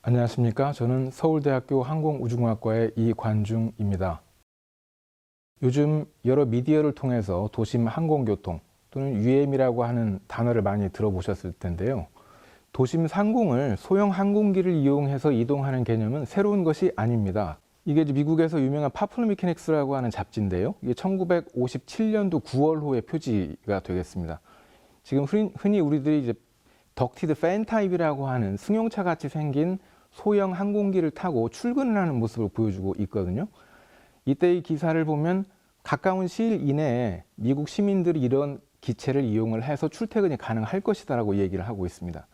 안녕하십니까. 저는 서울대학교 항공우주공학과의 이관중입니다. 요즘 여러 미디어를 통해서 도심 항공교통 또는 UAM이라고 하는 단어를 많이 들어보셨을 텐데요. 도심 상공을 소형 항공기를 이용해서 이동하는 개념은 새로운 것이 아닙니다. 이게 미국에서 유명한 파플러 미케닉스라고 하는 잡지인데요. 이게 1957년도 9월호의 표지가 되겠습니다. 지금 흔히 우리들이 이제 덕티드 팬 타입이라고 하는 승용차 같이 생긴 소형 항공기를 타고 출근을 하는 모습을 보여주고 있거든요. 이때 이 기사를 보면 가까운 시일 이내에 미국 시민들이 이런 기체를 이용을 해서 출퇴근이 가능할 것이다라고 얘기를 하고 있습니다.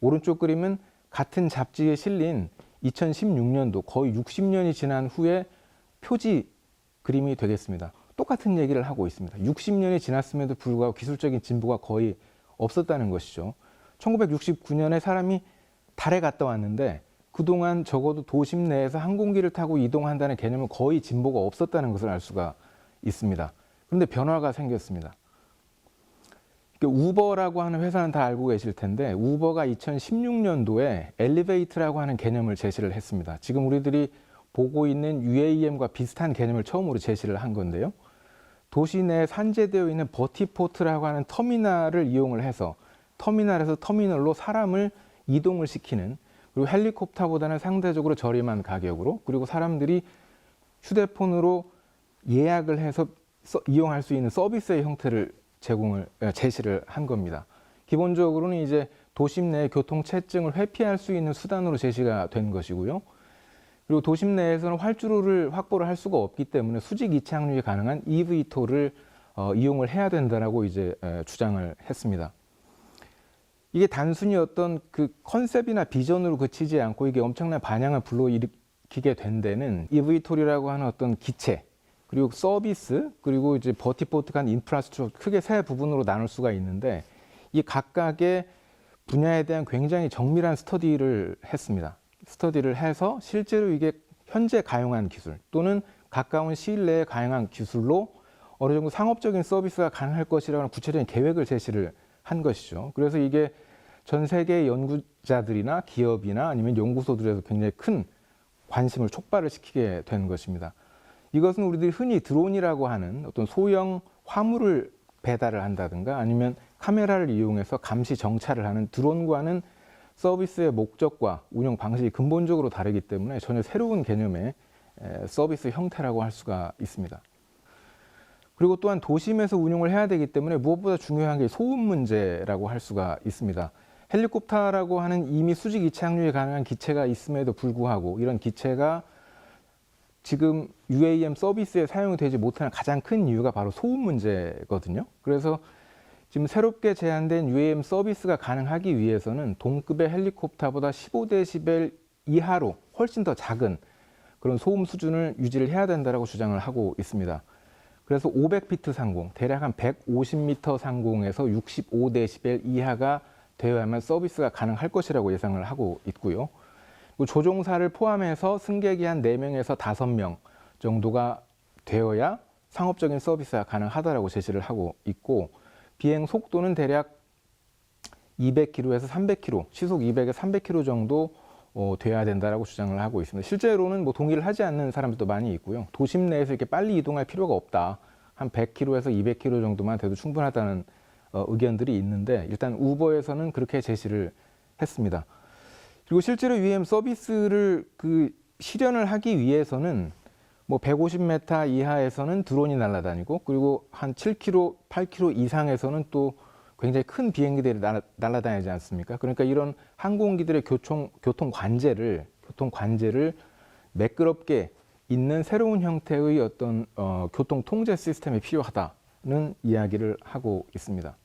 오른쪽 그림은 같은 잡지에 실린 2016년도 거의 60년이 지난 후에 표지 그림이 되겠습니다. 똑같은 얘기를 하고 있습니다. 60년이 지났음에도 불구하고 기술적인 진보가 거의 없었다는 것이죠. 1969년에 사람이 달에 갔다 왔는데 그동안 적어도 도심 내에서 항공기를 타고 이동한다는 개념은 거의 진보가 없었다는 것을 알 수가 있습니다. 그런데 변화가 생겼습니다. 우버라고 하는 회사는 다 알고 계실 텐데 우버가 2016년도에 엘리베이터라고 하는 개념을 제시를 했습니다. 지금 우리들이 보고 있는 UAM과 비슷한 개념을 처음으로 제시를 한 건데요. 도시 내에 산재되어 있는 버티포트라고 하는 터미널을 이용을 해서 터미널에서 터미널로 사람을 이동을 시키는, 그리고 헬리콥터보다는 상대적으로 저렴한 가격으로, 그리고 사람들이 휴대폰으로 예약을 해서 이용할 수 있는 서비스의 형태를 제시를 한 겁니다. 기본적으로는 이제 도심 내 교통체증을 회피할 수 있는 수단으로 제시가 된 것이고요. 그리고 도심 내에서는 활주로를 확보를 할 수가 없기 때문에 수직 이착륙이 가능한 eVTOL을 이용을 해야 된다라고 이제 주장을 했습니다. 이게 단순히 어떤 그 컨셉이나 비전으로 그치지 않고 이게 엄청난 반향을 불러일으키게 된 데는 eVTOL이라고 하는 어떤 기체, 그리고 서비스, 그리고 이제 버티포트 간 인프라스트럭처, 크게 세 부분으로 나눌 수가 있는데 이 각각의 분야에 대한 굉장히 정밀한 스터디를 했습니다. 스터디를 해서 실제로 이게 현재 가용한 기술 또는 가까운 시일 내에 가용한 기술로 어느 정도 상업적인 서비스가 가능할 것이라는 구체적인 계획을 제시를 한 것이죠. 그래서 이게 전 세계 연구자들이나 기업이나 아니면 연구소들에서 굉장히 큰 관심을 촉발을 시키게 된 것입니다. 이것은 우리들이 흔히 드론이라고 하는 어떤 소형 화물을 배달을 한다든가 아니면 카메라를 이용해서 감시 정찰을 하는 드론과는 서비스의 목적과 운영 방식이 근본적으로 다르기 때문에 전혀 새로운 개념의 서비스 형태라고 할 수가 있습니다. 그리고 또한 도심에서 운용을 해야 되기 때문에 무엇보다 중요한 게 소음 문제라고 할 수가 있습니다. 헬리콥터라고 하는 이미 수직 이착륙이 가능한 기체가 있음에도 불구하고 이런 기체가 지금 UAM 서비스에 사용이 되지 못하는 가장 큰 이유가 바로 소음 문제거든요. 그래서 지금 새롭게 제안된 UAM 서비스가 가능하기 위해서는 동급의 헬리콥터보다 15데시벨 이하로 훨씬 더 작은 그런 소음 수준을 유지를 해야 된다고 주장을 하고 있습니다. 그래서 500피트 상공, 대략 한 150m 상공에서 65데시벨 이하가 되어야만 서비스가 가능할 것이라고 예상을 하고 있고요. 조종사를 포함해서 승객이 한 4명에서 5명 정도가 되어야 상업적인 서비스가 가능하다고 제시를 하고 있고, 비행 속도는 대략 200km에서 300km, 시속 200에서 300km 정도 돼야 된다고 주장을 하고 있습니다. 실제로는 동의를 하지 않는 사람들도 많이 있고요. 도심 내에서 이렇게 빨리 이동할 필요가 없다. 한 100km에서 200km 정도만 돼도 충분하다는 의견들이 있는데 일단 우버에서는 그렇게 제시를 했습니다. 그리고 실제로 UAM 서비스를 실현을 하기 위해서는 150m 이하에서는 드론이 날아다니고, 그리고 한 7km, 8km 이상에서는 또 굉장히 큰 비행기들이 날아다니지 않습니까? 그러니까 이런 항공기들의 교통 관제를 매끄럽게 있는 새로운 형태의 어떤 교통 통제 시스템이 필요하다는 이야기를 하고 있습니다.